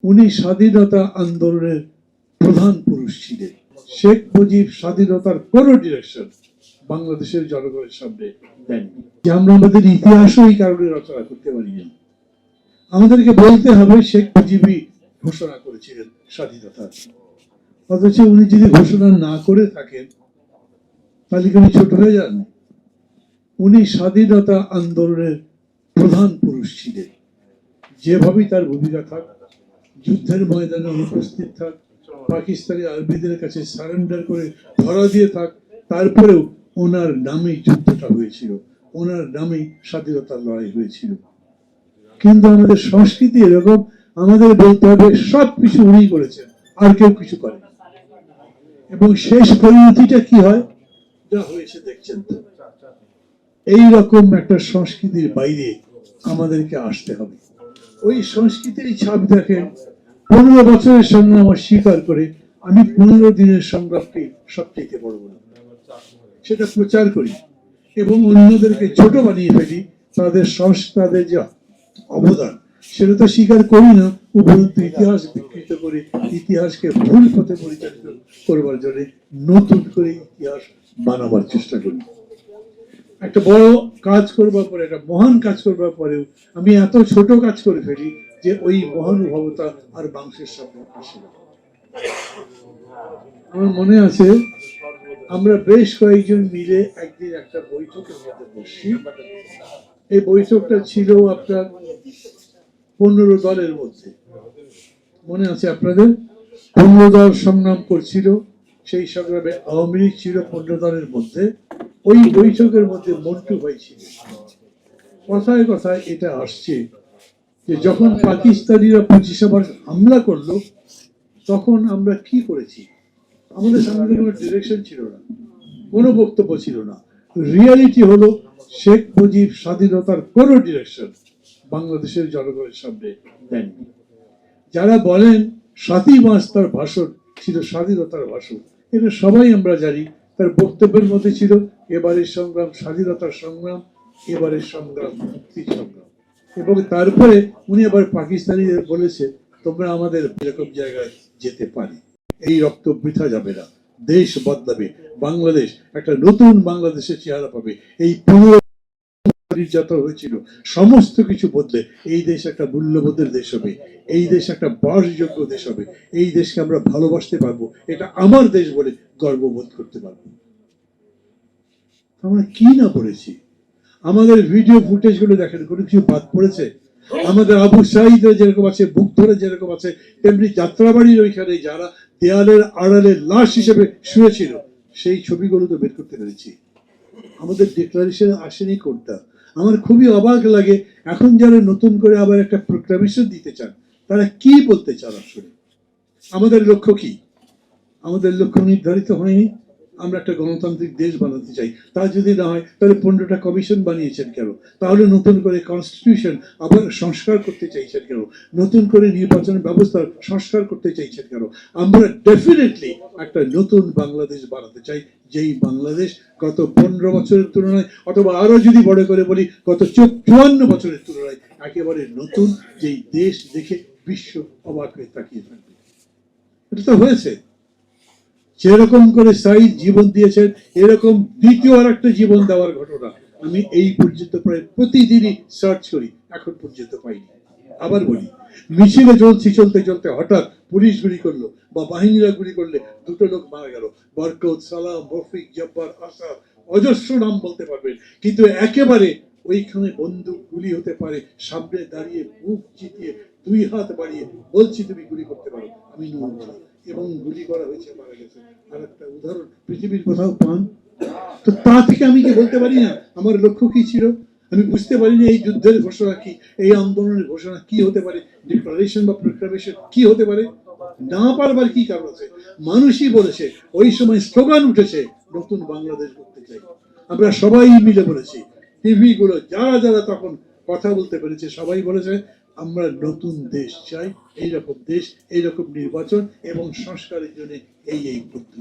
উনি স্বাধীনতা আন্দোলনের প্রধান পুরুষ ছিলেন। শেখ মুজিব স্বাধীনতার কোনো ডিরেকশন বাংলাদেশের জনগণের সামনে দেননি। যে আমরা আমাদের ইতিহাসও এই কারণে রচনা করতে পারি না। আমাদেরকে বলতে হবে শেখ মুজিবই ঘোষণা করেছিলেন স্বাধীনতা, অথচ উনি যদি ঘোষণা না করে থাকেন তাহলে কি উনি ছোট হয়ে যান? উনি স্বাধীনতা আন্দোলনের প্রধান পুরুষ ছিলেন। যেভাবেই তার ভূমিকা থাক, যুদ্ধের ময়দানে অনুপস্থিত থাক, পাকিস্তানি আর্মিদের কাছে সারেন্ডার করে ধরা দিয়ে থাক, তারপরেও ওনার নামেই যুদ্ধটা হয়েছিল, ওনার নামেই স্বাধীনতার লড়াই হয়েছিল। কিন্তু আমাদের সংস্কৃতি এরকম, আমাদের বলতে হবে সবকিছু উনি করেছেন, আর কেউ কিছু করে। এবং শেষ পরিণতিটা কি হয়, যা হয়েছে দেখছেন তো। এইরকম একটা সংস্কৃতির বাইরে আমাদেরকে আসতে হবে। ওই সংস্কৃতির ছাপ দেখেন, 15 বছরের সংগ্রাম স্বীকার করে আমি 15 দিনের সংগ্রামকে সবচেয়ে বড় বলি, সেটা প্রচার করি এবং অন্যদেরকে ছোট বানিয়ে ফেলি। তাদের সংস্কারের যে অবদান সেটা তো স্বীকার করি না, উপরন্তু ইতিহাস বিকৃত করে ইতিহাসকে ভুল পথে পরিচালিত করবার জন্য নতুন করে ইতিহাস বানাবার চেষ্টা করি। একটা বড় কাজ করবার পরে, একটা মহান কাজ করবার পরেও আমি এত ছোট কাজ করে ফেলি যে ওই মহানুভবতা আর মানুষের সামনে আসে না। আমার মনে আছে আমরা বেশ কয়েকজন মিলে একদিন একটা বৈঠকের মধ্যে বসছি। এই বৈঠকটা ছিল আপনার 15 দলের মধ্যে, মনে আছে আপনাদের? 15 দল সংগ্রাম করছিল, সেই সংগ্রামে আওয়ামী লীগ ছিল 15 দলের মধ্যে। ওই বৈঠকের মধ্যে মন্টু ভাই ছিল। কথায় কথায় এটা আসছে যে যখন পাকিস্তানিরা 25 আগস্ট হামলা করলো তখন আমরা কি করেছি। আমাদের সামনে কোনো ডিরেকশন ছিল না, কোনো বক্তব্য ছিল না। রিয়ালিটি হলো শেখ মুজিব স্বাধীনতার কোনো ডিরেকশন বাংলাদেশের জনগণের সামনে দেননি। যারা বলেন 7ই মার্চ তার ভাষণ ছিল স্বাধীনতার ভাষণ, এটা সবাই আমরা জানি। তার বক্তব্যের মধ্যে ছিল এবারের সংগ্রাম স্বাধীনতার সংগ্রাম, এবারের সংগ্রাম মুক্তির সংগ্রাম। এবং তারপরে উনি আবার পাকিস্তানিদের বলেছে তোমরা আমাদের এরকম জায়গায় যেতে পারি, এই রক্ত বৃথা যাবে না, দেশ বদলাবে, বাংলাদেশ একটা নতুন বাংলাদেশের চেহারা পাবে। এই পুরো নির্যাতন হয়েছিল, সমস্ত কিছু বদলে এই দেশ একটা মূল্যবোধের দেশ হবে, এই দেশ একটা বাসযোগ্য দেশ হবে, এই দেশকে আমরা ভালোবাসতে পারবো, এটা আমার দেশ বলে গর্ববোধ করতে পারবো। আমরা কি না করেছি। আমাদের ভিডিও ফুটেজ গুলো দেখেন, কোনো কিছু বাদ পড়েছে? আমাদের আবু সাঈদরা যেরকম আছে, বুকধরে যেরকম আছে, তেমনি যাত্রাবাড়ির ওইখানে যারা দেয়ালের আড়ালে লাশ হিসেবে শুয়েছিল সেই ছবিগুলো তো বের করতে পেরেছি। আমাদের ডিক্লারেশন আসেনি কোনটা। আমার খুবই অবাক লাগে এখন যারা নতুন করে আবার একটা প্রোক্লামেশন দিতে চান, তারা কি বলতে চান আসলে? আমাদের লক্ষ্য কি? আমাদের লক্ষ্য নির্ধারিত হয়নি। আমরা একটা গণতান্ত্রিক দেশ বানাতে চাই, তা যদি না হয় তাহলে 15টা কমিশন বানিয়েছেন কেন? তাহলে নতুন করে কনস্টিটিউশন আবার সংস্কার করতে চাইছেন কেন? নতুন করে নির্বাচন ব্যবস্থা সংস্কার করতে চাইছেন কেন? আমরা ডেফিনেটলি একটা নতুন বাংলাদেশ বানাতে চাই, যেই বাংলাদেশ গত 15 বছরের তুলনায়, অথবা আরো যদি বড় করে বলি গত 54 বছরের তুলনায় একেবারে নতুন, যেই দেশ দেখে বিশ্ব অবাক হয়ে তাকিয়ে থাকবে। এটা তো হয়েছে। যেরকম করে সাঈদ জীবন দিয়েছেন, এরকম দ্বিতীয় আর একটা জীবন দেওয়ার ঘটনা আমি এই পর্যন্ত প্রায় প্রতিদিনই সার্চ করি, এখন পর্যন্ত পাইনি। আবার বলি, মিছিলে চলতে চলতে হঠাৎ পুলিশ গুলি করলো বা বাহিনীরা গুলি করলে 2টো লোক মারা গেল, বরকত, সালাম, রফিক, জব্বার, আসাদ, অজস্র নাম বলতে পারবেন। কিন্তু একেবারে ওইখানে বন্দুক গুলি হতে পারে, সামনে দাঁড়িয়ে বুক চিতিয়ে 2 হাত বাড়িয়ে বলছি তুমি গুলি করতে পারো, আমি নড়ছি, এবং গুলি করা হয়েছে, মারা গেছে। আর একটা উদাহরণ পৃথিবীর কোথাও পান? তো তা থেকে আমি কি বলতে পারি না আমার লক্ষ্য কি ছিল? আমি বুঝতে পারিনি এই যুদ্ধের ঘোষণা কি, এই আন্দোলনের ঘোষণা কি হতে পারে, ডিক্লারেশন বা প্রোক্লামেশন কি হতে পারে? না পারবার কি কারণ আছে? মানুষই বলেছে, ওই সময় স্লোগান উঠেছে নতুন বাংলাদেশ করতে চাই। আমরা সবাই মিলে বলেছি, টিভি গুলো যারা যারা তখন কথা বলতে পেরেছে সবাই বলেছে আমরা নতুন দেশ চাই, এইরকম দেশ, এইরকম নির্বাচন এবং সংস্কারের জন্য এই পদ্ধতি।